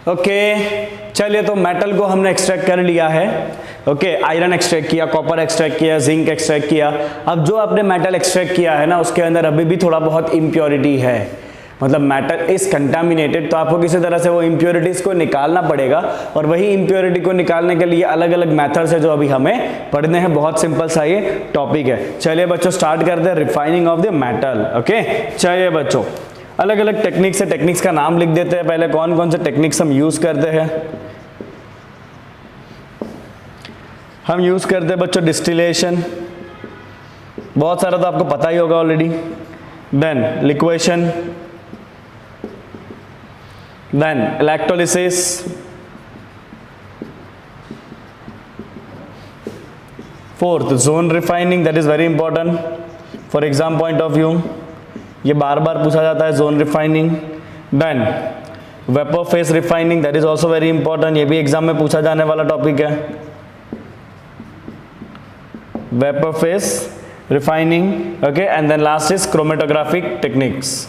Okay चलिए, तो metal को हमने एक्सट्रैक्ट कर लिया है। ओके, आयरन एक्सट्रैक्ट किया, कॉपर एक्सट्रैक्ट किया, जिंक एक्सट्रैक्ट किया। अब जो आपने मेटल एक्सट्रैक्ट किया है ना, उसके अंदर अभी भी थोड़ा बहुत इम्प्योरिटी है, मतलब मेटल इज कंटामिनेटेड। तो आपको किसी तरह से वो इम्प्योरिटीज को निकालना पड़ेगा, और वही इम्प्योरिटी को निकालने के लिए अलग अलग मेथड्स है जो अभी हमें पढ़ने हैं। बहुत सिंपल सा ये टॉपिक है। चलिए बच्चों, स्टार्ट करते हैं refining of the metal. Okay चलिए बच्चों, अलग अलग टेक्निक्स है, टेक्निक्स का नाम लिख देते हैं पहले, कौन कौन से टेक्निक्स हम यूज करते हैं। हम यूज करते हैं बच्चों डिस्टिलेशन, बहुत सारा तो आपको पता ही होगा already. Then liquation, then electrolysis, fourth zone refining, that is very important for exam point of view, ये बार बार पूछा जाता है zone refining. Then vapour phase refining, that is also very important, ये भी एग्जाम में पूछा जाने वाला टॉपिक है। Vapour phase refining, okay, and then last is chromatographic techniques.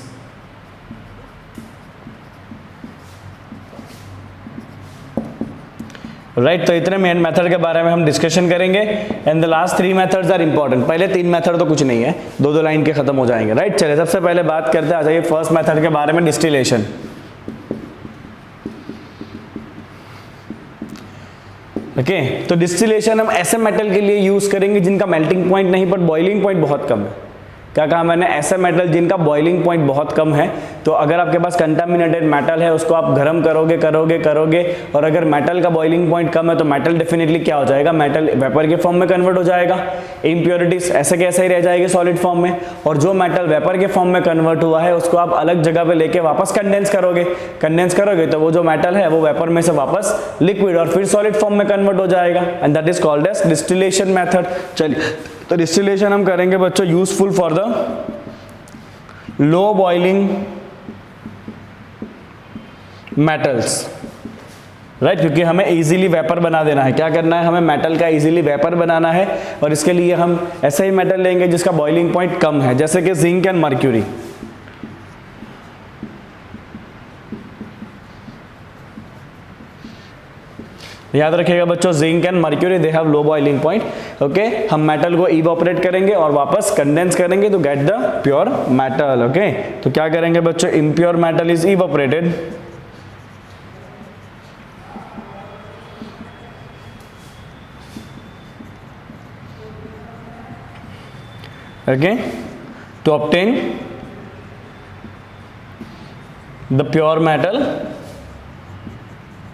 Right, तो इतने मेन मेथड के बारे में हम डिस्कशन करेंगे, and the last 3 methods are important. पहले 3 मेथड तो कुछ नहीं है, 2 लाइन के खत्म हो जाएंगे। राइट, चलिए सबसे पहले बात करते हैं, आ जाइए फर्स्ट मेथड के बारे में, डिस्टिलेशन। ओके, तो डिस्टिलेशन हम ऐसे मेटल के लिए यूज करेंगे जिनका मेल्टिंग पॉइंट नहीं बट बॉइलिंग पॉइंट बहुत कम है। क्या कहा मैंने? ऐसे मेटल जिनका बॉइलिंग पॉइंट बहुत कम है। तो अगर आपके पास कंटामिनेटेड मेटल है, उसको आप गर्म करोगे करोगे करोगे, और अगर मेटल का बॉइलिंग पॉइंट कम है तो मेटल डेफिनेटली क्या हो जाएगा? मेटल वेपर के फॉर्म में कन्वर्ट हो जाएगा, इम्प्योरिटीज ऐसे कैसे ही रह जाएगी सॉलिड फॉर्म में। और जो मेटल वेपर के फॉर्म में कन्वर्ट हुआ है उसको आप अलग जगह पे लेके वापस कंडेंस करोगे तो वो जो मेटल है वो वेपर में से वापस लिक्विड और फिर सॉलिड फॉर्म में कन्वर्ट हो जाएगा, and that is called as distillation method. चलिए, तो डिस्टिलेशन हम करेंगे बच्चों useful for the low boiling metals. Right, क्योंकि हमें इजीली वेपर बना देना है। क्या करना है? हमें मेटल का इजीली वेपर बनाना है, और इसके लिए हम ऐसे ही मेटल लेंगे जिसका बॉइलिंग पॉइंट कम है, जैसे कि जिंक एंड मर्क्यूरी। याद रखिएगा बच्चों, zinc and mercury they have low boiling point. Okay, हम मेटल को इवोपरेट करेंगे और वापस कंडेंस करेंगे to get the pure metal. Okay, तो क्या करेंगे बच्चों? Impure metal is evaporated, okay, to obtain the pure metal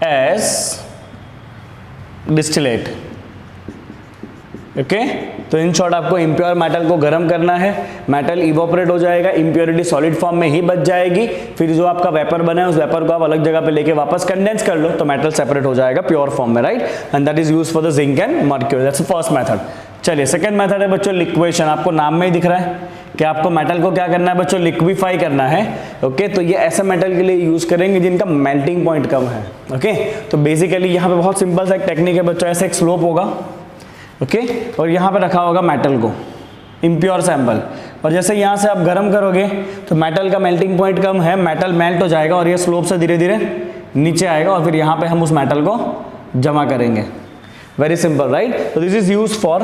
as distillate। Okay, तो इन शॉर्ट आपको इम्प्योर मेटल को गर्म करना है, मेटल इवोपरेट हो जाएगा, इम्प्योरिटी सॉलिड फॉर्म में ही बच जाएगी, फिर जो आपका वेपर बना है उस वेपर को आप अलग जगह पे लेके वापस कंडेंस कर लो तो मेटल सेपरेट हो जाएगा प्योर फॉर्म में। Right, and that is used for the zinc and mercury, that's the first method. चलिए, सेकंड मेथड है बच्चों लिक्वेशन। आपको नाम में ही दिख रहा है कि आपको मेटल को क्या करना है बच्चों? लिक्विफाई करना है। ओके, तो ये ऐसे मेटल के लिए यूज करेंगे जिनका मेल्टिंग पॉइंट कम है। ओके, तो बेसिकली यहाँ पे बहुत सिंपल सा एक टेक्निक है बच्चों, ऐसे एक स्लोप होगा, ओके, और यहाँ पे रखा होगा मेटल को, इम्प्योर सैंपल, और जैसे यहाँ से आप गर्म करोगे तो मेटल का मेल्टिंग पॉइंट कम है, मेटल मेल्ट हो जाएगा और ये स्लोप से धीरे धीरे नीचे आएगा, और फिर यहाँ पे हम उस मेटल को जमा करेंगे। Very simple, right. तो this is use for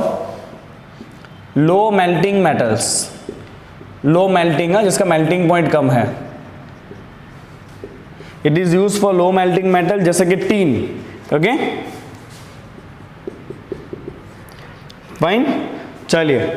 low melting metals, low melting है जिसका मेल्टिंग पॉइंट कम है। It is use for low melting metal, जैसे कि टीन। Okay, fine. चलिए,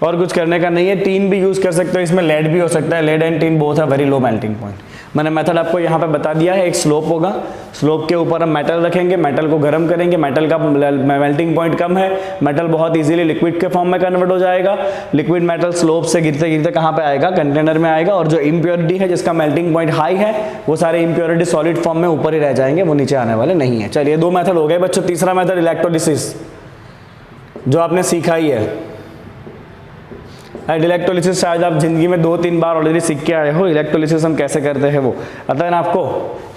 और कुछ करने का नहीं है, टीन भी यूज कर सकते हो, इसमें लेड भी हो सकता है, लेड एंड टीन बोथ है वेरी लो मेल्टिंग पॉइंट। मैंने मेथड आपको यहाँ पे बता दिया है, एक स्लोप होगा, स्लोप के ऊपर हम मेटल रखेंगे, मेटल को गर्म करेंगे, मेटल का मेल्टिंग पॉइंट कम है, मेटल बहुत इजीली लिक्विड के फॉर्म में कन्वर्ट हो जाएगा, लिक्विड मेटल स्लोप से गिरते गिरते कहाँ पे आएगा? कंटेनर में आएगा, और जो इम्प्योरिटी है जिसका मेल्टिंग पॉइंट हाई है वो सारे इम्प्योरिटी सॉलिड फॉर्म में ऊपर ही रह जाएंगे, वो नीचे आने वाले नहीं है। चलिए, 2 मेथड हो गए बच्चों। तीसरा मेथड इलेक्ट्रोलिसिस, जो आपने सीखा ही है। इलेक्ट्रोलिसिस शायद आप जिंदगी में 2-3 बार ऑलरेडी सीख के आए हो, इलेक्ट्रोलिसिस हम कैसे करते हैं वो आता है ना आपको,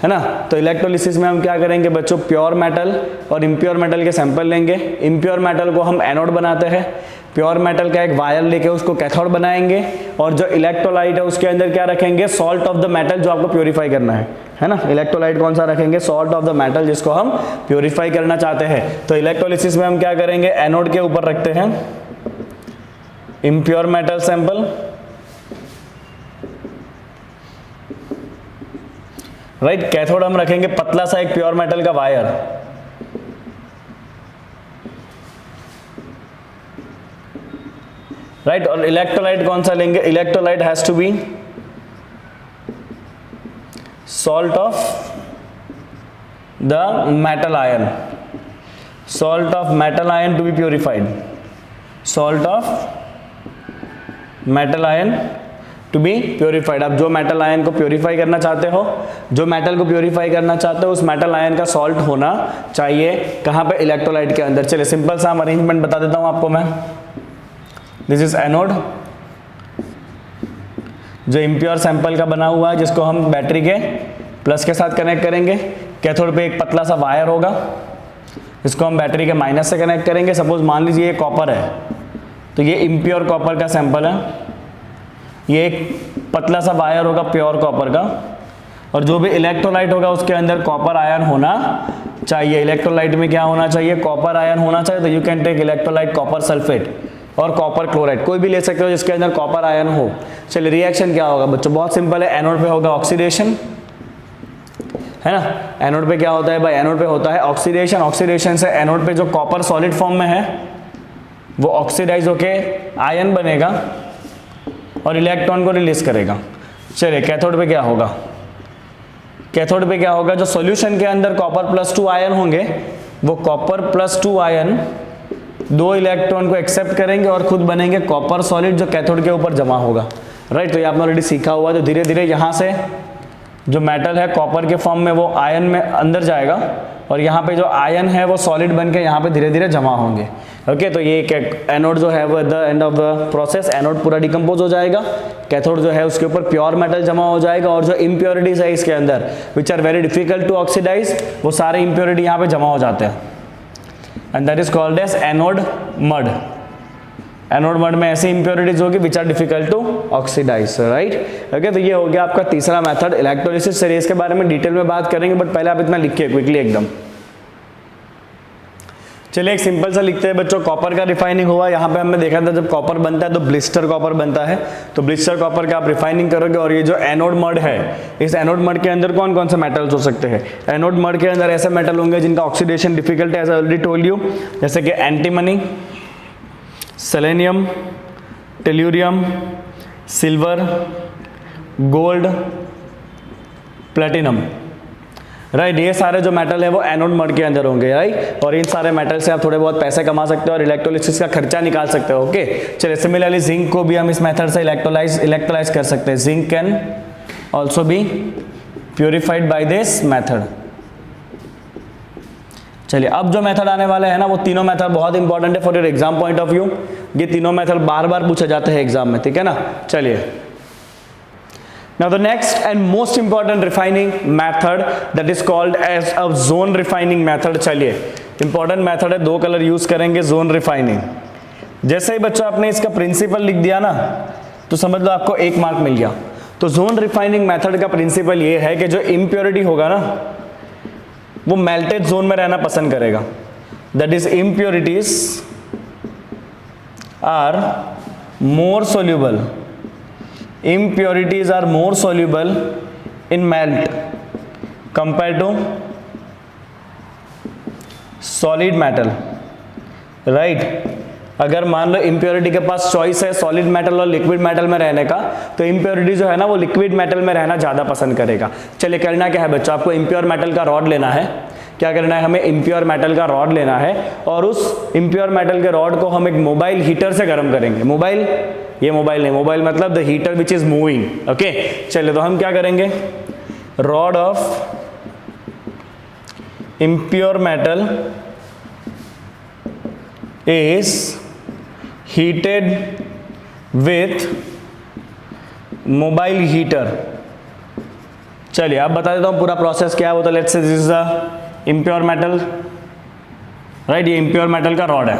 है ना। तो इलेक्ट्रोलिसिस में हम क्या करेंगे बच्चों? प्योर मेटल और इम्प्योर मेटल के सैंपल लेंगे, इम्प्योर मेटल को हम एनोड बनाते हैं, प्योर मेटल का एक वायर लेके उसको कैथोड बनाएंगे, और जो इलेक्ट्रोलाइट है उसके अंदर क्या रखेंगे? सॉल्ट ऑफ द मेटल, जो आपको प्योरीफाई करना है। है ना। इलेक्ट्रोलाइट कौन सा रखेंगे, सॉल्ट ऑफ द मेटल, जिसको हम प्योरीफाई करना चाहते हैं। तो इलेक्ट्रोलिसिस में हम क्या करेंगे, एनोड के ऊपर रखते हैं impure metal sample, right. Cathode हम रखेंगे पतला सा एक प्योर मेटल का वायर, राइट। और इलेक्ट्रोलाइट कौन सा लेंगे, electrolyte has to be salt of the metal ion, salt of metal ion to be purified, salt of metal ion to be purified। अब जो मेटल आयन को प्योरीफाई करना चाहते हो, जो मेटल को प्योरीफाई करना चाहते हो, उस मेटल आयन का सॉल्ट होना चाहिए कहाँ पे, इलेक्ट्रोलाइट के अंदर। चलिए सिंपल सा हम अरेंजमेंट बता देता हूँ आपको मैं। दिस इज एनोड जो इम्प्योर सैंपल का बना हुआ है, जिसको हम बैटरी के प्लस के साथ कनेक्ट करेंगे। कैथोड पे एक पतला सा वायर होगा, इसको हम बैटरी के माइनस से कनेक्ट करेंगे। सपोज मान लीजिए ये कॉपर है, तो ये इम्प्योर कॉपर का सैंपल है, ये एक पतला सा वायर होगा प्योर कॉपर का, और जो भी इलेक्ट्रोलाइट होगा उसके अंदर कॉपर आयन होना चाहिए। इलेक्ट्रोलाइट में क्या होना चाहिए, कॉपर आयन होना चाहिए। तो you can take electrolyte copper sulphate और कॉपर क्लोराइड, कोई भी ले सकते हो जिसके अंदर कॉपर आयन हो। चलिए रिएक्शन क्या होगा बच्चों, बहुत सिंपल है। एनोड पे होगा ऑक्सीडेशन, है ना। एनोड पे क्या होता है भाई, एनोड पे होता है ऑक्सीडेशन। ऑक्सीडेशन से एनोड पे जो कॉपर सॉलिड फॉर्म में है वो ऑक्सीडाइज होके आयन बनेगा और इलेक्ट्रॉन को रिलीज करेगा। चलिए कैथोड पे क्या होगा, कैथोड पे क्या होगा, जो सॉल्यूशन के अंदर कॉपर +2 आयन होंगे, वो कॉपर +2 आयन 2 इलेक्ट्रॉन को एक्सेप्ट करेंगे और खुद बनेंगे कॉपर सॉलिड, जो कैथोड के ऊपर जमा होगा, राइट। तो ये आपने ऑलरेडी सीखा हुआ है। तो धीरे धीरे यहाँ से जो मेटल है कॉपर के फॉर्म में वो आयन में अंदर जाएगा, और यहाँ पे जो आयन है वो सॉलिड बन के यहाँ पे धीरे धीरे जमा होंगे। ओके, तो ये एनोड जो है वो at the end of the process anode पूरा डिकम्पोज हो जाएगा। कैथोड जो है उसके ऊपर प्योर मेटल जमा हो जाएगा, और जो इम्प्योरिटीज है इसके अंदर which are very difficult to oxidise, वो सारे इम्प्योरिटी यहाँ पे जमा हो जाते हैं, and that is called as anode mud. Anode mud में ऐसी इंप्योरिटीज होगी which are difficult to oxidise, right. Okay, तो ये हो गया आपका तीसरा मेथड इलेक्ट्रोलिसिस। चलिए इसके बारे में डिटेल में बात करेंगे, बट पहले आप इतना लिखिए क्विकली एकदम। चलिए एक सिंपल सा लिखते हैं बच्चों। कॉपर का रिफाइनिंग हुआ, यहाँ पे हमने देखा था जब कॉपर बनता है तो ब्लिस्टर कॉपर बनता है। तो ब्लिस्टर कॉपर का आप रिफाइनिंग करोगे, और ये जो एनोड मड है, इस एनोड मड के अंदर कौन कौन से मेटल्स हो सकते हैं। एनोड मड के अंदर ऐसे मेटल होंगे जिनका ऑक्सीडेशन डिफिकल्ट है, as I already told you, जैसे कि antimony, selenium, tellurium, silver, gold, platinum, right. ये सारे जो मेटल है वो एनोड मड के अंदर होंगे, राइट। और इन सारे मेटल से आप थोड़े बहुत पैसे कमा सकते हो और इलेक्ट्रोलिसिस का खर्चा निकाल सकते हो। ओके, चलिए सिमिलरली जिंक को भी हम इस मेथड से इलेक्ट्रोलाइज कर सकते हैं। Zinc can also be purified by this method. चलिए अब जो मेथड आने वाले हैं ना, वो तीनों मेथड बहुत इंपॉर्टेंट है for your exam point of view. ये तीनों मेथड बार बार पूछे जाते हैं एग्जाम में, ठीक है ना। चलिए now the next and most important refining method that is called as a zone refining method। चलिए इंपॉर्टेंट मेथड है, 2 कलर यूज करेंगे जोन रिफाइनिंग। जैसे ही बच्चों आपने इसका प्रिंसिपल लिख दिया ना, तो समझ लो आपको 1 मार्क मिल गया। तो जोन रिफाइनिंग मेथड का प्रिंसिपल ये है कि जो इम्प्योरिटी होगा ना, वो मेल्टेड जोन में रहना पसंद करेगा। That is impurities are more soluble, impurities are more soluble in melt compared to solid metal, right। अगर मान लो इम्प्योरिटी के पास चॉइस है सॉलिड मेटल और लिक्विड मेटल में रहने का, तो इम्प्योरिटी जो है ना वो लिक्विड मेटल में रहना ज़्यादा पसंद करेगा। चलिए करना क्या है बच्चों, आपको इम्प्योर मेटल का रॉड लेना है। क्या करना है, हमें इम्प्योर मेटल का रॉड लेना है, और उस इम्प्योर मेटल के रॉड को हम एक मोबाइल हीटर से गर्म करेंगे। मोबाइल, ये मोबाइल नहीं, मोबाइल मतलब the heater which is moving. Okay, चलिए तो हम क्या करेंगे, rod of impure metal is heated with mobile heater. चलिए अब बता देता हूं पूरा प्रोसेस क्या है वो। तो let's say this is the impure metal, right. ये इम्प्योर मेटल का रॉड है।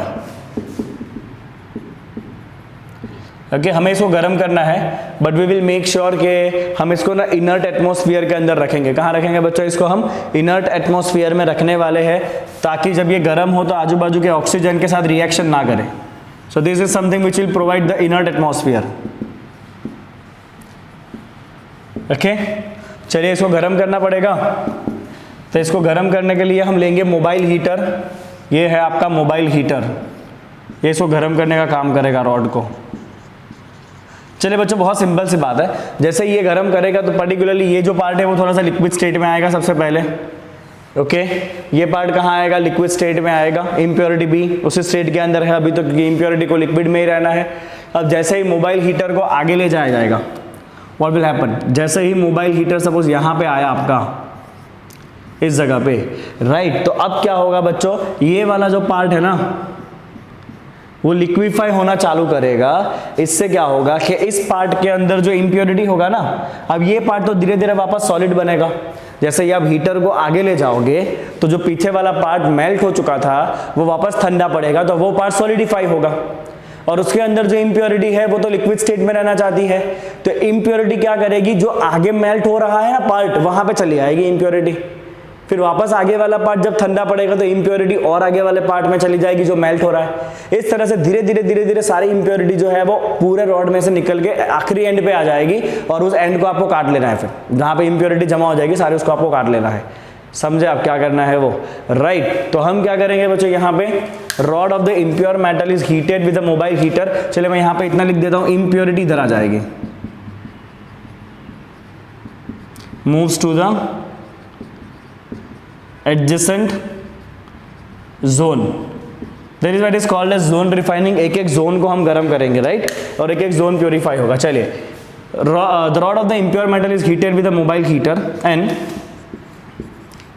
ओके हमें इसको गर्म करना है, but we will make sure कि हम इसको ना इनर्ट एटमॉस्फेयर के अंदर रखेंगे। कहाँ रखेंगे बच्चों? इसको हम इनर्ट एटमॉस्फेयर में रखने वाले हैं, ताकि जब ये गर्म हो तो आजू बाजू के ऑक्सीजन के साथ रिएक्शन ना करे। So this is something which will provide the inert atmosphere. Okay चलिए इसको गर्म करना पड़ेगा। तो इसको गर्म करने के लिए हम लेंगे मोबाइल हीटर। ये है आपका मोबाइल हीटर, ये इसको गर्म करने का काम करेगा रॉड को। चलिए बच्चों बहुत सिंपल सी बात है, जैसे ये गर्म करेगा तो पर्टिकुलरली ये जो पार्ट है वो थोड़ा सा लिक्विड स्टेट में आएगा सबसे पहले। ओके ये पार्ट कहाँ आएगा? लिक्विड स्टेट में आएगा। इम्प्योरिटी भी उसी स्टेट के अंदर है अभी तो, क्योंकि इम्प्योरिटी को लिक्विड में ही रहना है। अब जैसे ही मोबाइल हीटर को आगे ले जाया जाएगा, व्हाट विल हैपन? जैसे ही मोबाइल हीटर सपोज यहाँ पे आया आपका इस जगह पे, राइट, तो अब क्या होगा बच्चों? ये वाला जो पार्ट है ना वो लिक्विफाई होना चालू करेगा। इससे क्या होगा कि इस पार्ट के अंदर जो इम्प्योरिटी होगा ना, अब ये पार्ट तो धीरे धीरे वापस सॉलिड बनेगा। जैसे ही आप हीटर को आगे ले जाओगे तो जो पीछे वाला पार्ट मेल्ट हो चुका था वो वापस ठंडा पड़ेगा, तो वो पार्ट सॉलिडिफाई होगा। और उसके अंदर जो इम्प्योरिटी है वो तो लिक्विड स्टेट में रहना चाहती है, तो इम्प्योरिटी क्या करेगी? जो आगे मेल्ट हो रहा है ना पार्ट, वहां पे चली आएगी इम्प्योरिटी। फिर वापस आगे वाला पार्ट जब ठंडा पड़ेगा तो इम्प्योरिटी और आगे वाले पार्ट में चली जाएगी जो मेल्ट हो रहा है। इस तरह से धीरे धीरे सारी इम्प्योरिटी जो है वो पूरे रॉड में से निकल के आखिरी एंड पे आ जाएगी, और उस एंड को आपको काट लेना है। फिर जहाँ पे इम्प्योरिटी जमा हो जाएगी सारी, उसको आपको काट लेना है। समझे आप क्या करना है वो? राइट, तो हम क्या करेंगे बच्चों? यहाँ पे rod of the impure metal is heated with the mobile heater. चलिए मैं यहाँ पे इतना लिख देता हूँ, इम्प्योरिटी इधर आ जाएगी, moves to the adjacent zone, that is what is called as zone refining। एक एक जोन को हम गर्म करेंगे, राइट, और एक एक जोन प्योरीफाई होगा। चलिए the rod of the impure metal is heated with a mobile heater, and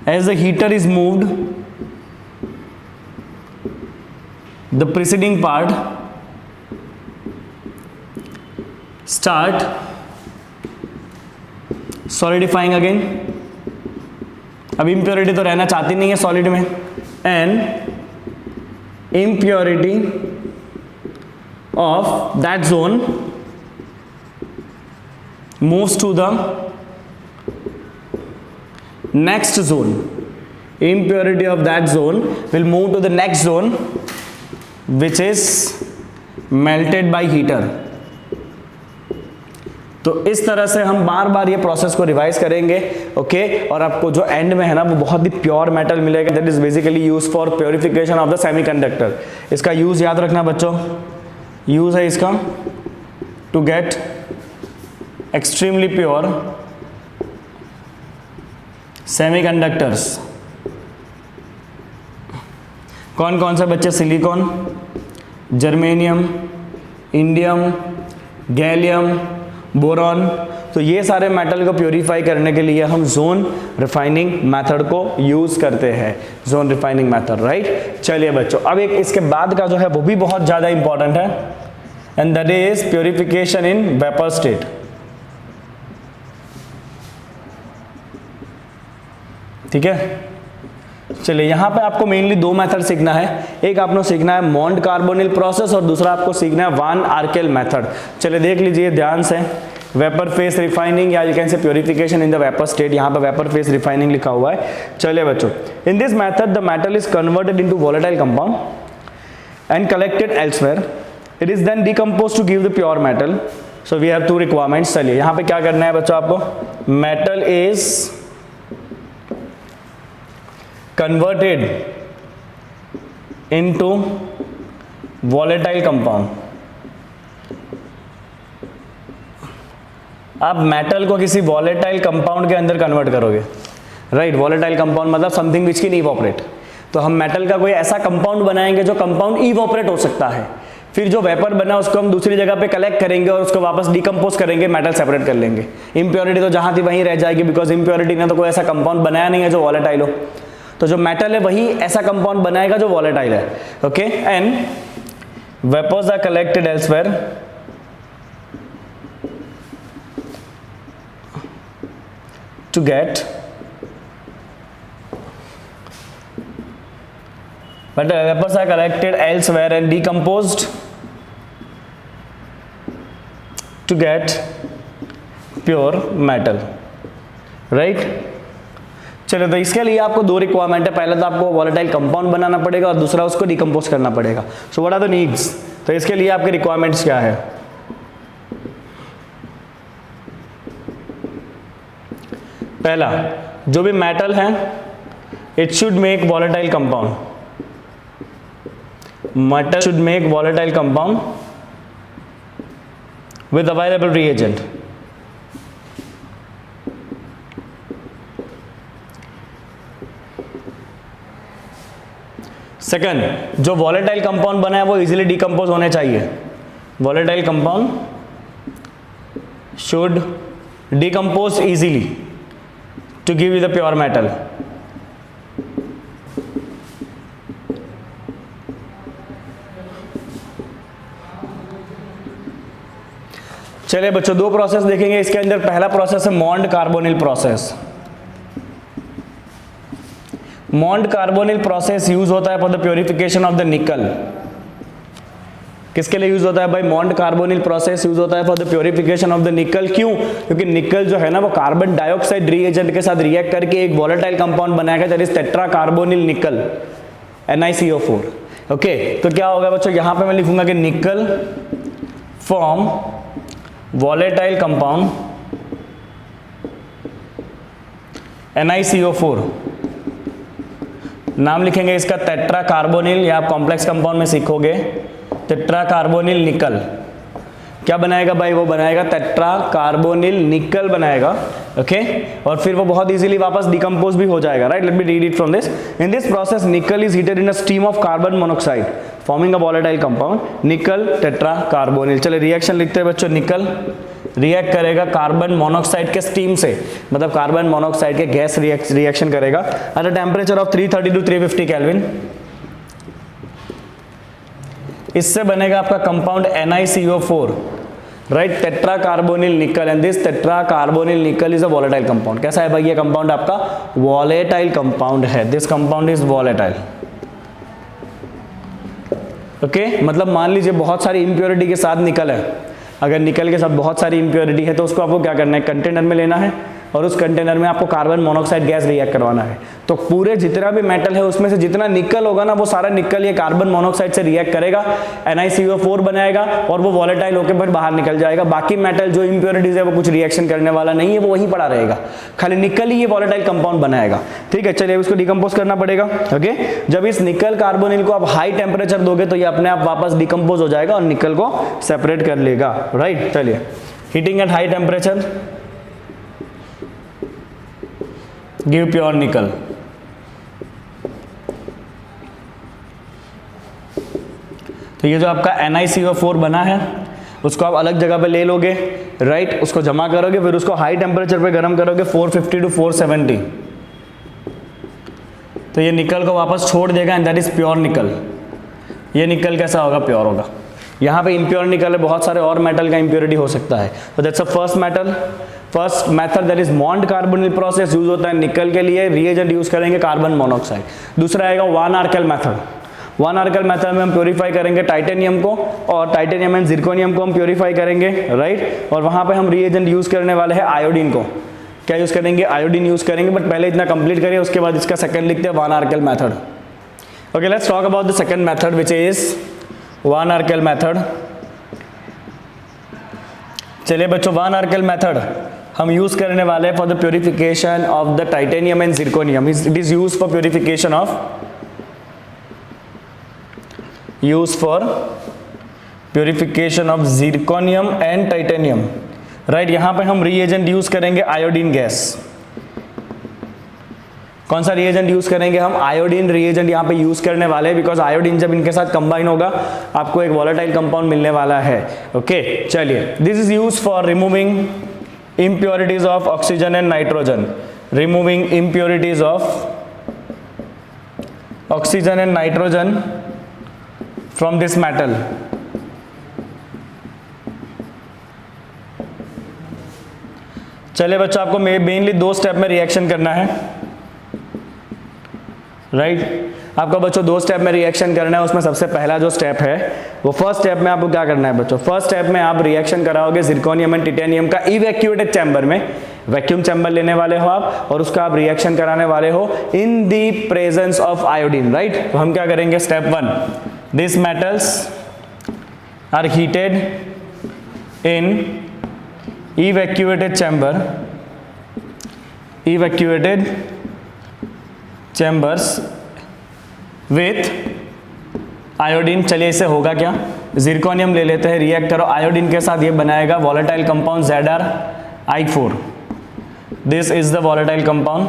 as the heater is moved, the preceding part start solidifying again। अब इम्प्योरिटी तो रहना चाहती नहीं है सॉलिड में, and impurity of that zone moves to the next zone. Impurity of that zone will move to the next zone which is melted by heater. तो इस तरह से हम बार बार ये प्रोसेस को रिवाइज करेंगे। ओके और आपको जो एंड में है ना वो बहुत ही प्योर मेटल मिलेगा, that is basically use for purification of the semiconductor. इसका यूज याद रखना बच्चों, यूज है इसका to get extremely pure semiconductors. कौन कौन से बच्चे? Silicon, germanium, indium, gallium, boron. तो ये सारे मेटल को प्योरीफाई करने के लिए हम जोन रिफाइनिंग मेथड को यूज करते हैं, जोन रिफाइनिंग मेथड, राइट। चलिए बच्चों अब एक इसके बाद का जो है वो भी बहुत ज्यादा इंपॉर्टेंट है, and that is purification in vapour state. ठीक है, चलिए यहाँ पे आपको मेनली दो मेथड सीखना है। एक आपको सीखना है मॉन्ट कार्बोनिल प्रोसेस और दूसरा आपको सीखना है वान आर्केल मेथड। चलिए देख लीजिए ध्यान से, वेपर फेस रिफाइनिंग या you can say purification in the vapour state. यहाँ पे वेपर फेस रिफाइनिंग लिखा हुआ है। चलिए बच्चों, in this method the metal is converted into volatile compound and collected elsewhere. It is then decompose to give the pure metal. So we have two requirements. चलिए यहाँ पे क्या करना है बच्चों आपको? Metal is converted into volatile compound। आप metal को किसी वॉलेटाइल कंपाउंड के अंदर कन्वर्ट करोगे, राइट। वॉलेटाइल कंपाउंड मतलब समथिंग विच कैन इवोपरेट। तो हम मेटल का कोई ऐसा कंपाउंड बनाएंगे जो कंपाउंड इवोपरेट हो सकता है। फिर जो वेपर बना उसको हम दूसरी जगह पे कलेक्ट करेंगे और उसको वापस डिकम्पोज करेंगे, मेटल सेपरेट कर लेंगे। इम्प्योरिटी तो जहां थी वहीं रह जाएगी, बिकॉज इम्प्योरिटी ने तो कोई ऐसा कंपाउंड बनाया नहीं है जो वॉलेटाइल हो। तो जो मेटल है वही ऐसा कंपाउंड बनाएगा जो वॉलेटाइल है। Okay, and vapours are collected elsewhere to get, but vapors are collected elsewhere and decomposed to get pure metal, right. चलो तो इसके लिए आपको दो रिक्वायरमेंट है, पहले तो आपको वॉलेटाइल कंपाउंड बनाना पड़ेगा और दूसरा उसको डिकम्पोज करना पड़ेगा। So what are the needs, तो इसके लिए आपके रिक्वायरमेंट्स क्या है। पहला, जो भी मेटल है it should make volatile compound, metal should make volatile compound with available reagent. Second, जो वॉलेटाइल कंपाउंड बना है वो इजीली डिकम्पोज होने चाहिए, volatile compound should decompose easily to give you the pure metal. चलिए बच्चों दो प्रोसेस देखेंगे इसके अंदर। पहला प्रोसेस है Mond carbonyl process. Mond carbonyl process use होता है for the purification of the nickel. किसके लिए यूज होता है भाई, मॉन्ड कार्बोनिल प्रोसेस यूज होता है for the purification of the निकल। क्यों, क्योंकि निकल जो है ना वो कार्बन डाइऑक्साइड रिएजेंट के साथ रिएक्ट करके एक वॉलेटाइल कंपाउंड बनाएगा, दैट इज टेट्रा कार्बोनिल निकल NiCO4। ओके, तो क्या होगा बच्चों, यहां पे मैं लिखूंगा कि निकल फॉर्म वॉलेटाइल कंपाउंड NiCO4, नाम लिखेंगे इसका टेट्रा कार्बोनिल, या आप कॉम्प्लेक्स कंपाउंड में सीखोगे टेट्रा कार्बोनिल निकल। क्या बनाएगा भाई, वो बनाएगा टेट्रा कार्बोनिल निकल बनाएगा। ओके, और फिर वो बहुत इजीली वापस डिकम्पोज भी हो जाएगा, right. Let me read it from this. In this process nickel is heated in a steam of carbon monoxide forming a volatile compound nickel tetra carbonyl. चले रिएक्शन लिखते हैं बच्चों। निकल रिएक्ट करेगा कार्बन मोनोक्साइड के स्टीम से, मतलब carbon monoxide के गैस रिएक्शन करेगा at a temperature of 330 to 350 kelvin. इससे बनेगा आपका compound NiCO4, right, tetra carbonyl निकल, एंड दिस टेट्रा कार्बोनिल निकल इज अ वॉलेटाइल कंपाउंड। कैसा है भाई ये कंपाउंड, आपका वॉलेटाइल कंपाउंड है। This compound is volatile. Okay, मतलब मान लीजिए बहुत सारी इंप्योरिटी के साथ निकल है, अगर निकल के साथ बहुत सारी इंप्योरिटी है तो उसको आपको क्या करना है, कंटेनर में लेना है और उस कंटेनर में आपको कार्बन मोनोक्साइड गैस रिएक्ट करवाना है। तो पूरे जितना भी मेटल है उसमें से जितना निकल होगा ना वो सारा निकल ये कार्बन मोनोक्साइड से रिएक्ट करेगा, NiCO4 बनाएगा और वो वॉलेटाइल होकर फिर बाहर निकल जाएगा। बाकी मेटल जो इंप्योरिटीज है वो कुछ रिएक्शन करने वाला नहीं है, वो वहीं पड़ा रहेगा, खाली निकल ही ये वॉलेटाइल कंपाउंड बनाएगा। ठीक है, चलिए इसको डिकम्पोज करना पड़ेगा। ओके, जब इस निकल कार्बोनिल को आप हाई टेम्परेचर दोगे तो ये अपने आप वापस डिकम्पोज हो जाएगा और निकल को सेपरेट कर लेगा, राइट। चलिए, heating at high temperature give pure निकल। तो ये जो आपका NiCO4 बना है उसको आप अलग जगह पे ले लोगे, राइट, उसको जमा करोगे, फिर उसको हाई टेम्परेचर पे गर्म करोगे 450 to 470, तो ये निकल को वापस छोड़ देगा एंड दैट इज प्योर निकल। ये निकल कैसा होगा, प्योर होगा। यहाँ पे इम्प्योर निकल है, बहुत सारे और मेटल का इम्प्योरिटी हो सकता है। तो that's a first metal, first method that is Mond carbonyl process use होता है निकल के लिए, रिएजेंट यूज करेंगे कार्बन मोनोक्साइड। दूसरा आएगा van Arkel method. Van Arkel method में हम प्योरीफाई करेंगे टाइटेनियम को, और टाइटेनियम एंड जिरकोनियम को हम प्योरीफाई करेंगे, राइट। और वहां पे हम रिएजेंट यूज करने वाले हैं आयोडीन को। क्या यूज करेंगे, आयोडीन यूज करेंगे, बट पहले इतना कंप्लीट करिए, उसके बाद इसका सेकंड लिखते हैं van Arkel method. Okay, let's talk about the second method which is van Arkel method. चलिए बच्चों, वन आर्कल मेथड हम यूज करने वाले हैं for the purification of the titanium and zirconium. It is use for purification of purification of zirconium and titanium, right. यहां पे हम reagent use करेंगे आयोडीन गैस। कौन सा रिएजेंट यूज करेंगे हम, आयोडीन रिएजेंट यहां पे यूज करने वाले हैं, बिकॉज आयोडीन जब इनके साथ कंबाइन होगा आपको एक वॉलेटाइल कंपाउंड मिलने वाला है। ओके, चलिए, this is use for removing impurities of oxygen and nitrogen, removing impurities of oxygen and nitrogen from this metal। चलिए बच्चों, आपको मेनली दो स्टेप में रिएक्शन करना है। राइट। आपको बच्चों 2 स्टेप में रिएक्शन करना है, उसमें सबसे पहला जो स्टेप है वो फर्स्ट स्टेप में आपको क्या करना है बच्चों, फर्स्ट स्टेप में आप रिएक्शन कराओगे जिरकोनियम एंड टिटेनियम का इवैक्यूएटेड चैम्बर में, वैक्यूम चैम्बर लेने वाले हो आप और उसका आप रिएक्शन कराने वाले हो in the presence of iodine, right. तो हम क्या करेंगे, step 1, this metals are heated in evacuated chambers with iodine. चलिए इससे होगा क्या, जिरकोनियम ले लेते हैं, रिएक्ट करो आयोडीन के साथ, ये बनाएगा volatile compound ZrI4। This is the volatile compound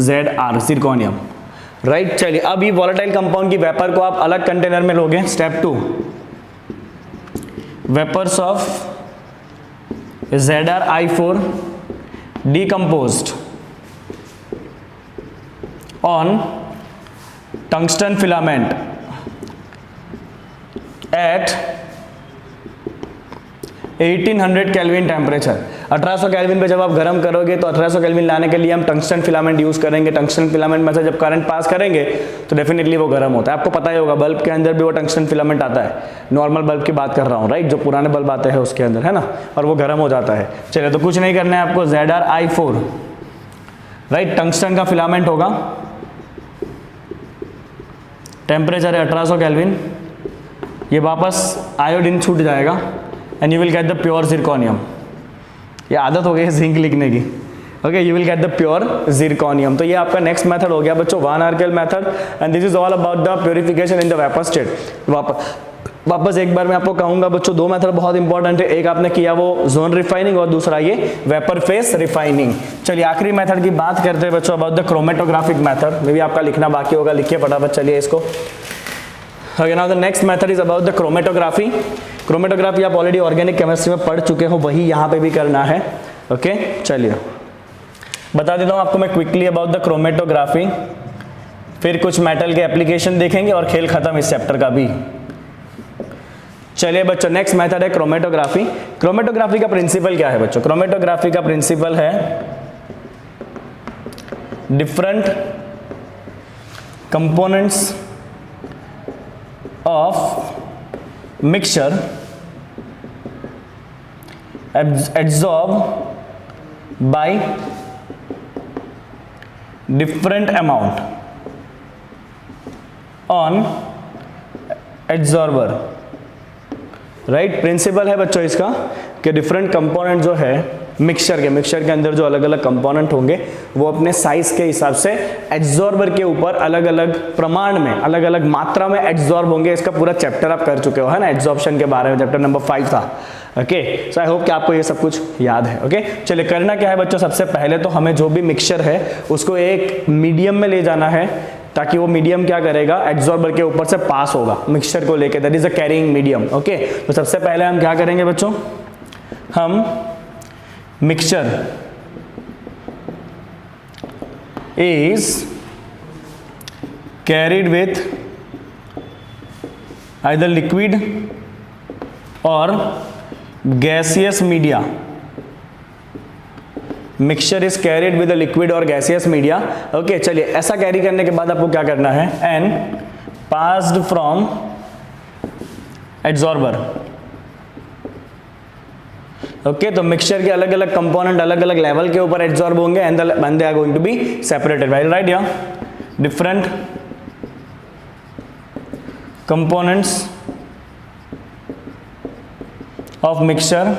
ZR, zirconium, right. चलिए अब ये वॉलेटाइल कंपाउंड की वेपर को आप अलग कंटेनर में लोगे। Step 2, vapours of ZrI4 decomposed on tungsten filament at 1800 kelvin temperature. 1800 kelvin पे जब आप गर्म करोगे तो 1800 केल्विन लाने के लिए हम टंगस्टन फिलामेंट यूज करेंगे। टंगस्टन फिलामेंट में से जब करंट पास करेंगे तो डेफिनेटली वो गर्म होता है। आपको पता ही होगा बल्ब के अंदर भी वो टंगस्टन फिलामेंट आता है, नॉर्मल बल्ब की बात कर रहा हूँ, राइट, जो पुराने बल्ब आते हैं उसके अंदर, है ना, और वो गर्म हो जाता है। चलिए तो कुछ नहीं करना है आपको, ZrI4, राइट, टंगस्टन का फिलामेंट होगा, टेम्परेचर है 1800 केल्विन, ये वापस आयोडीन छूट जाएगा and you will get the pure zirconium. ये आदत हो गई है जिंक लिखने की, okay, you will get the pure zirconium. तो ये आपका नेक्स्ट मेथड हो गया बच्चों, one आर्केल method, and this is all about the purification in the vapour state. वापस एक बार मैं आपको कहूंगा बच्चों, 2 मेथड बहुत इंपॉर्टेंट है, एक आपने किया वो जोन रिफाइनिंग और दूसरा ये वेपर फेस रिफाइनिंग। चलिए आखिरी मेथड की बात करते हैं बच्चों, अबाउट द क्रोमेटोग्राफिक मेथड। मे भी आपका लिखना बाकी होगा, लिखिए फटाफट, चलिए इसको। Okay, now the next method is about the chromatography. Chromatography आप ऑलरेडी ऑर्गेनिक केमिस्ट्री में पढ़ चुके हो, वही यहाँ पे भी करना है, ओके। चलिए बता देता हूँ आपको मैं क्विकली अबाउट द क्रोमेटोग्राफी, फिर कुछ मेटल के एप्लीकेशन देखेंगे और खेल खत्म इस चैप्टर का भी। चलिए बच्चों, नेक्स्ट मेथड है क्रोमेटोग्राफी। क्रोमेटोग्राफी का प्रिंसिपल क्या है बच्चों, क्रोमेटोग्राफी का प्रिंसिपल है different components of mixture absorbed by different amount on adsorber, right. Principle है बच्चों इसका कि डिफरेंट कंपोनेंट जो है मिक्सचर के अंदर जो अलग अलग कंपोनेंट होंगे वो अपने साइज के हिसाब से एड्सॉर्बर के ऊपर अलग अलग प्रमाण में, अलग अलग मात्रा में एड्सॉर्ब होंगे। इसका पूरा चैप्टर आप कर चुके हो, है ना, एड्सॉर्प्शन के बारे में, चैप्टर नंबर 5 था, ओके। सो आई होप कि आपको ये सब कुछ याद है, ओके। चलिए करना क्या है बच्चों, सबसे पहले तो हमें जो भी मिक्सचर है उसको एक मीडियम में ले जाना है, ताकि वो मीडियम क्या करेगा, एड्सॉर्बर के ऊपर से पास होगा मिक्सचर को लेके, that is a carrying medium, okay. तो सबसे पहले हम क्या करेंगे बच्चों, हम mixture is carried with either liquid or gaseous media. Mixture is carried with liquid और गैसियस मीडिया, ओके। चलिए ऐसा कैरी करने के बाद आपको क्या करना है, एंड पास्ड फ्रॉम एड्सॉर्बर, ओके। तो मिक्सचर के अलग अलग कंपोनेंट अलग अलग लेवल के ऊपर एड्सॉर्ब होंगे and they are going to be separated, right. या different components of mixture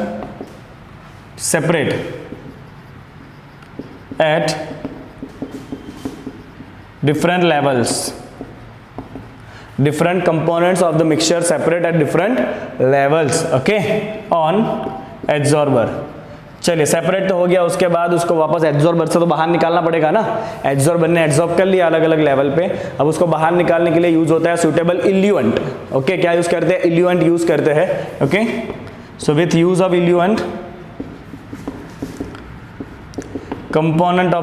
separate at different levels, different components of the mixture separate at different levels, okay, on adsorber। चलिए separate तो हो गया, उसके बाद उसको वापस एड्सॉर्बर से तो बाहर निकालना पड़ेगा ना, एड्सॉर्बर ने एड्सॉर्ब कर लिया अलग अलग लेवल पे, अब उसको बाहर निकालने के लिए यूज होता है सुटेबल इल्यूएंट, ओके। क्या यूज करते हैं, इल्यूएंट यूज करते हैं, okay. So with use of eluent components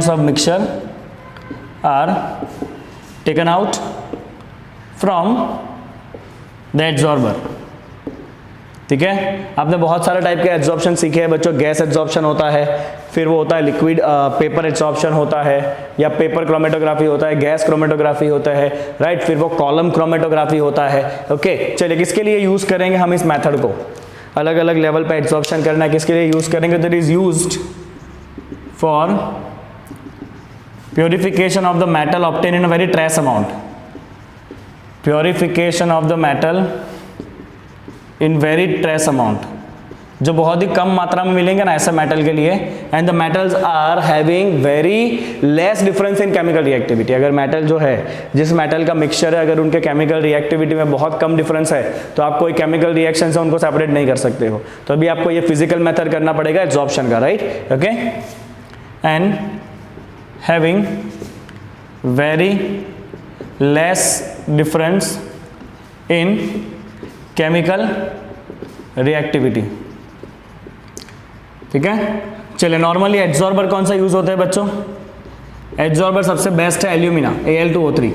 of mixture are taken out from the adsorber, ठीक है। आपने बहुत सारे टाइप के एब्जॉर्प्शन सीखे हैं बच्चों। गैस एब्जॉर्प्शन होता है, फिर वो होता है लिक्विड पेपर एब्जॉर्प्शन होता है, या पेपर क्रोमेटोग्राफी होता है, गैस क्रोमेटोग्राफी होता है, राइट। फिर वो कॉलम क्रोमेटोग्राफी होता है। ओके, चलिए किसके लिए यूज करेंगे हम इस मेथड को? अलग अलग लेवल पे एब्जॉर्प्शन करना है, किसके लिए यूज करेंगे? That is used for purification of the metal obtain in a very trace amount. Purification of the metal in very trace amount, जो बहुत ही कम मात्रा में मिलेंगे ना ऐसे मेटल के लिए। And the metals are having very less difference in chemical reactivity. अगर मेटल जो है, जिस मेटल का मिक्सचर है, अगर उनके केमिकल रिएक्टिविटी में बहुत कम डिफरेंस है तो आप कोई केमिकल रिएक्शन से उनको सेपरेट नहीं कर सकते हो। तो अभी आपको ये फिजिकल मेथड करना पड़ेगा एब्जॉर्प्शन का, right. Okay, and having very less difference in chemical reactivity, ठीक है। चलिए, नॉर्मली एड्सॉर्बर कौन सा यूज होता है बच्चों? एड्सॉर्बर सबसे बेस्ट है एल्यूमिना, Al2O3।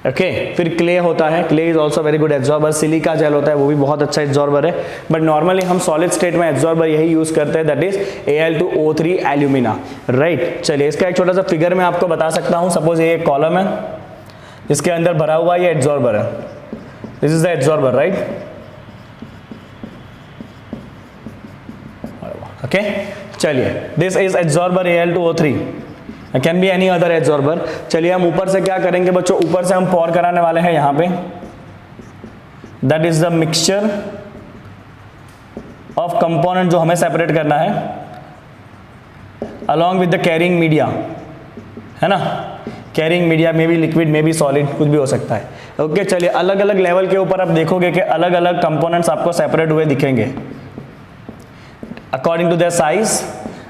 ओके, फिर क्ले होता है, clay is also very good adsorber. Silica gel होता है, वो भी बहुत अच्छा एड्सॉर्बर है। बट नॉर्मली हम सॉलिड स्टेट में एड्सॉर्बर यही यूज करते हैं, that is Al2O3 alumina, right. चलिए, इसका एक छोटा सा फिगर मैं आपको बता सकता हूँ। सपोज ये एक कॉलम है, इसके अंदर भरा हुआ ये एड्सॉर्बर है। This is the adsorber, right? Okay, चलिए, this is adsorber Al2O3. It can be any other adsorber. चलिए, हम ऊपर से क्या करेंगे बच्चों? ऊपर से हम pour कराने वाले हैं यहाँ पे। That is the mixture of component जो हमें सेपरेट करना है, along with the carrying media, है ना। कैरिंग मीडिया में भी लिक्विड में भी सॉलिड, कुछ भी हो सकता है। ओके, चलिए, अलग अलग लेवल के ऊपर आप देखोगे कि अलग अलग कंपोनेंट्स आपको सेपरेट हुए दिखेंगे अकॉर्डिंग टू देयर साइज।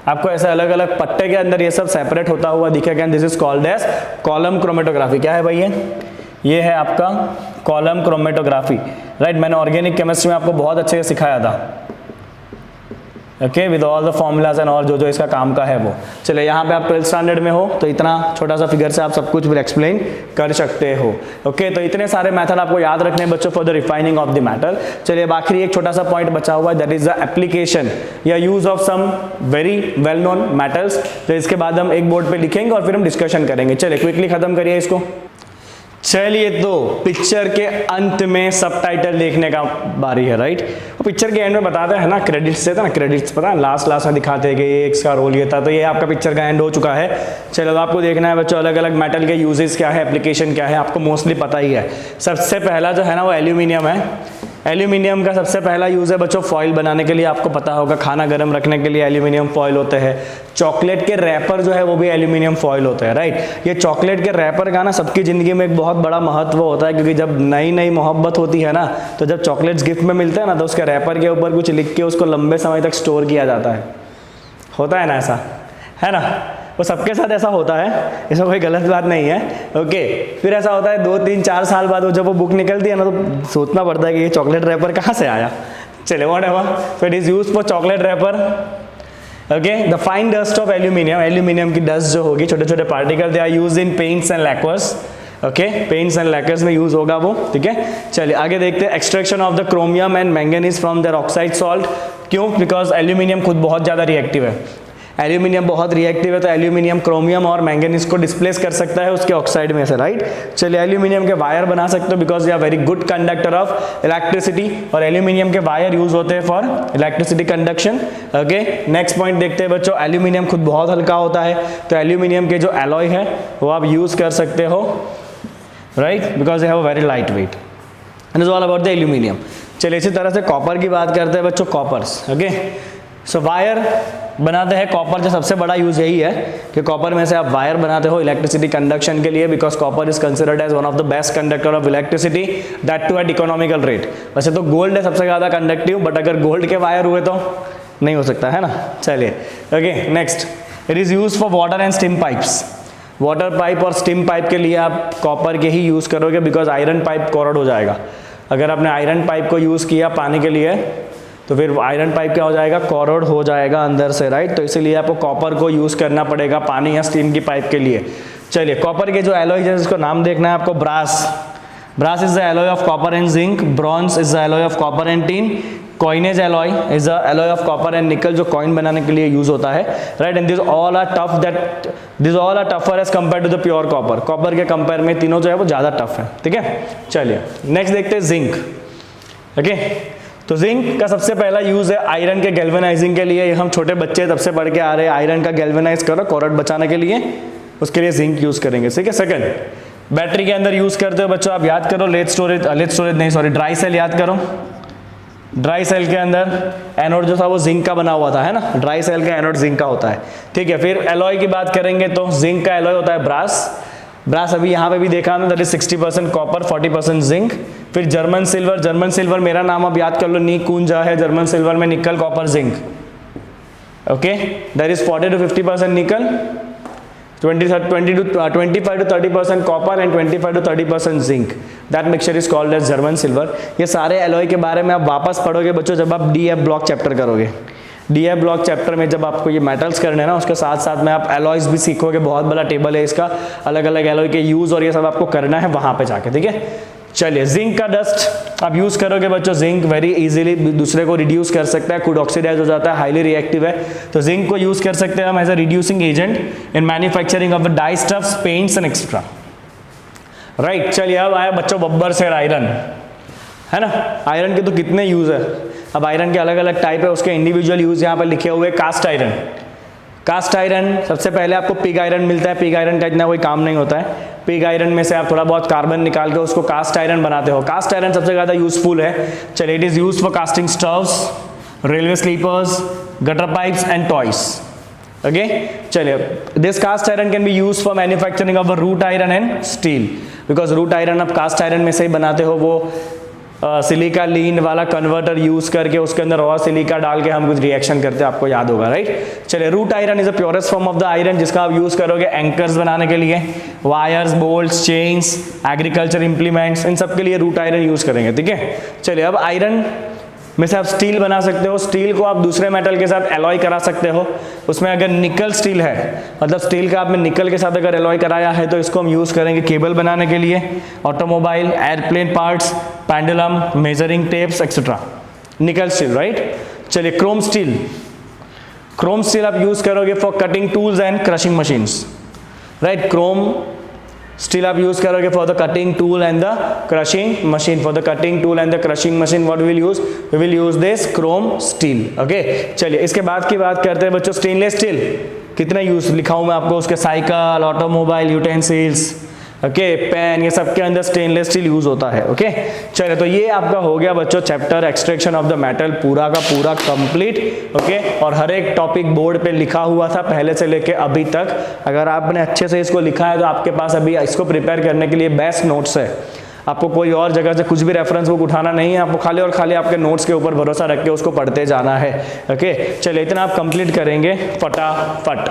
आपको ऐसे अलग अलग पट्टे के अंदर ये सब सेपरेट होता हुआ दिखेगा। This is called as column chromatography. क्या है भाई ये है आपका कॉलम क्रोमेटोग्राफी, राइट। मैंने ऑर्गेनिक केमिस्ट्री में आपको बहुत अच्छे से सिखाया था, okay, with all the formulas and और जो जो इसका काम का है वो। चलिए, यहाँ पे आप 12th स्टैंडर्ड में हो तो इतना छोटा सा फिगर से आप सब कुछ भी एक्सप्लेन कर सकते हो। ओके, तो इतने सारे मेथड आपको याद रखने हैं बच्चों for the refining of the metal. चलिए, अब आखिरी एक छोटा सा पॉइंट बचा हुआ है, दैट इज द एप्लीकेशन या use of some very well known metals. तो इसके बाद हम एक बोर्ड पे लिखेंगे और फिर हम डिस्कशन करेंगे। चलिए, क्विकली खत्म करिए इसको। चलिए, तो पिक्चर के अंत में सबटाइटल देखने का बारी है, राइट। पिक्चर के एंड में बताते हैं ना, क्रेडिट्स देते हैं ना, क्रेडिट्स पता है लास्ट में दिखाते हैं कि ये इसका रोल ये था। तो ये आपका पिक्चर का एंड हो चुका है। चलो, तो आपको देखना है बच्चों अलग अलग मेटल के यूजेस क्या है, एप्लीकेशन क्या है, आपको मोस्टली पता ही है। सबसे पहला जो है ना वो एल्यूमिनियम है। एल्यूमिनियम का सबसे पहला यूज है बच्चों फॉइल बनाने के लिए। आपको पता होगा खाना गर्म रखने के लिए एल्यूमिनियम फॉइल होते हैं। चॉकलेट के रैपर जो है वो भी एल्यूमिनियम फॉइल होते हैं, राइट। ये चॉकलेट के रैपर का ना सबकी जिंदगी में एक बहुत बड़ा महत्व होता है, क्योंकि जब नई नई मोहब्बत होती है ना, तो जब चॉकलेट्स गिफ्ट में मिलते हैं ना, तो उसके रैपर के ऊपर कुछ लिख के उसको लंबे समय तक स्टोर किया जाता है। होता है ना ऐसा, है ना। वो सबके साथ ऐसा होता है, इसमें कोई गलत बात नहीं है। ओके, फिर ऐसा होता है 2, 3, 4 साल बाद वो जब वो बुक निकलती है ना, तो सोचना पड़ता है कि ये चॉकलेट रैपर कहाँ से आया। चले, whatever, so it is used for chocolate wrapper. Okay, the fine dust of aluminium, aluminium की डस्ट जो होगी, छोटे छोटे particle, they are used in paints and lacquers. Okay, paints and lacquers में यूज होगा वो, ठीक है। चलिए, आगे देखते हैं। Extraction of the chromium and manganese from their oxide salt. क्यों? बिकॉज एल्यूमिनियम खुद बहुत ज्यादा रिएक्टिव है। एल्यूमिनियम बहुत रिएक्टिव है, तो एल्यूमिनियम क्रोमियम और मैंगनीज को डिस्प्लेस कर सकता है उसके ऑक्साइड में से, राइट। चलिए, एल्यूमिनियम के वायर बना सकते हो because they are very good conductor of electricity, और एल्यूमिनियम के वायर यूज होते हैं for electricity conduction. Okay, next point देखते हैं बच्चों। एल्यूमिनियम खुद बहुत हल्का होता है, तो एल्यूमिनियम के जो एलॉय है वो आप यूज कर सकते हो, right, because they have a very light weight. And is all about the aluminium. चलिए, इसी तरह से कॉपर की बात करते हैं बच्चों, कॉपर्स। ओके, सो वायर बनाते हैं कॉपर का सबसे बड़ा यूज यही है कि कॉपर में से आप वायर बनाते हो इलेक्ट्रिसिटी कंडक्शन के लिए, because copper is considered as one of the best conductor of electricity, that too at economical rate. वैसे तो गोल्ड है सबसे ज्यादा कंडक्टिव, बट अगर गोल्ड के वायर हुए तो नहीं हो सकता, है ना। चलिए, okay, next, it is use for water and steam pipes. Water pipe और स्टीम पाइप के लिए आप कॉपर के ही यूज करोगे, बिकॉज आयरन पाइप कोरड हो जाएगा। अगर आपने आयरन पाइप को यूज किया पानी के लिए, तो फिर आयरन पाइप क्या हो जाएगा, कोरोड हो जाएगा अंदर से, राइट। तो इसीलिए आपको कॉपर को यूज करना पड़ेगा पानी या स्टीम की पाइप के लिए। चलिए, कॉपर के जो एलॉय है जिसको नाम देखना है आपको, brass. Brass is the alloy of copper and zinc, bronze is the alloy of copper and tin, coinage alloy is a alloy of copper and nickel, जो कॉइन बनाने के लिए यूज होता है, right. And this all are tougher as compare to the pure copper. Copper के compare में तीनों जो है वो ज्यादा टफ है, ठीक है। चलिए नेक्स्ट देखते हैं जिंक, ओके। तो जिंक का सबसे पहला यूज है आयरन के गैल्वेनाइजिंग के लिए। हम छोटे बच्चे तब से पढ़ के आ रहे हैं, आयरन का गैल्वेनाइज करो कोरड बचाने के लिए, उसके लिए जिंक यूज करेंगे, ठीक है। सेकंड, बैटरी के अंदर यूज करते हो बच्चों, आप याद करो ड्राई सेल याद करो। ड्राई सेल के अंदर एनोड जो था वो जिंक का बना हुआ था, है ना। ड्राई सेल का एनोड जिंक का होता है, ठीक है। फिर एलॉय की बात करेंगे तो जिंक का एलॉय होता है ब्रास अभी यहाँ पे भी देखा हमने, दैट इज 60% कॉपर 40% जिंक। फिर जर्मन सिल्वर मेरा नाम अब याद कर लो, निकुंजा है जर्मन सिल्वर में, nickel copper zinc, okay. That is 40 to 50% nickel, 25 to 30% copper and 25 to 30% zinc. That mixture is called as German silver. ये सारे एलॉय के बारे में आप वापस पढ़ोगे बच्चों जब आप डीएफ ब्लॉक चैप्टर करोगे। डीएफ ब्लॉक चैप्टर में जब आपको ये मेटल्स करने हैं ना, उसके साथ साथ में आप एलॉयज भी सीखोगे, बहुत बड़ा टेबल है इसका, अलग अलग एलॉय के यूज और ये सब आपको करना है वहां पे जाके, ठीक है। चलिए जिंक का डस्ट आप यूज करोगे बच्चों, जिंक वेरी इजीली दूसरे को रिड्यूस कर सकता है, खुद ऑक्सीडाइज हो जाता है, हाईली रिएक्टिव है, तो जिंक को यूज कर सकते हैं हम as a reducing agent in manufacturing of dye stuffs, paints and etcetera, right. चलिए अब आया बच्चों बब्बर से आयरन, है ना। आयरन के तो कितने यूज है, अब आयरन के अलग अलग टाइप है, उसके इंडिविजुअल यूज यहाँ पर लिखे हुए। कास्ट आयरन सबसे पहले आपको पिग आयरन मिलता है, पिग आयरन का इतना कोई काम नहीं होता है। पिग आयरन में से आप थोड़ा बहुत कार्बन निकाल के उसको कास्ट आयरन बनाते हो। कास्ट आयरन सबसे ज्यादा यूजफुल है। चलिए it is used for casting stoves, railway sleepers, gutter pipes and toys, okay. चलिए this cast iron can be used for manufacturing of wrought iron and steel, because wrought iron आप cast iron में से ही बनाते हो, वो silica लीन वाला converter use करके उसके अंदर और सिलिका डाल के हम कुछ रिएक्शन करते हैं, आपको याद होगा, राइट। चलिए wrought iron is the purest form of the iron, जिसका आप यूज करोगे एंकर्स बनाने के लिए, wires, bolts, chains, agriculture implements, इन सब के लिए रूट आयरन यूज करेंगे, ठीक है। चलिए अब आयरन में से आप स्टील बना सकते हो। स्टील को आप दूसरे मेटल के साथ एलॉय करा सकते हो। उसमें अगर निकल स्टील है, मतलब स्टील का आपने निकल के साथ अगर एलॉय कराया है, तो इसको हम यूज करेंगे केबल बनाने के लिए, automobile, airplane parts, pendulum, measuring tapes etcetera, nickel steel, right. चलिए क्रोम स्टील आप यूज करोगे for cutting tools and crushing machines, right. Chrome steel आप यूज करोगे for the cutting tool and the crushing machine. For the cutting tool and the crushing machine what we will use this chrome steel, okay. चलिए इसके बाद की बात करते हैं बच्चों स्टेनलेस स्टील। कितना यूज लिखा हूं मैं आपको, उसके cycle, automobile, utensils, okay, pen, ये सब के अंदर स्टेनलेस स्टील यूज होता है, ओके। चलिए तो ये आपका हो गया बच्चों chapter extraction of the metal पूरा का पूरा कंप्लीट, ओके। और हर एक टॉपिक बोर्ड पे लिखा हुआ था पहले से लेके अभी तक। अगर आपने अच्छे से इसको लिखा है तो आपके पास अभी इसको प्रिपेयर करने के लिए बेस्ट नोट्स है। आपको कोई और जगह से कुछ भी रेफरेंस बुक उठाना नहीं है, आपको खाली और खाली आपके नोट्स के ऊपर भरोसा रख के उसको पढ़ते जाना है, ओके। चलिए इतना आप कंप्लीट करेंगे फटाफट।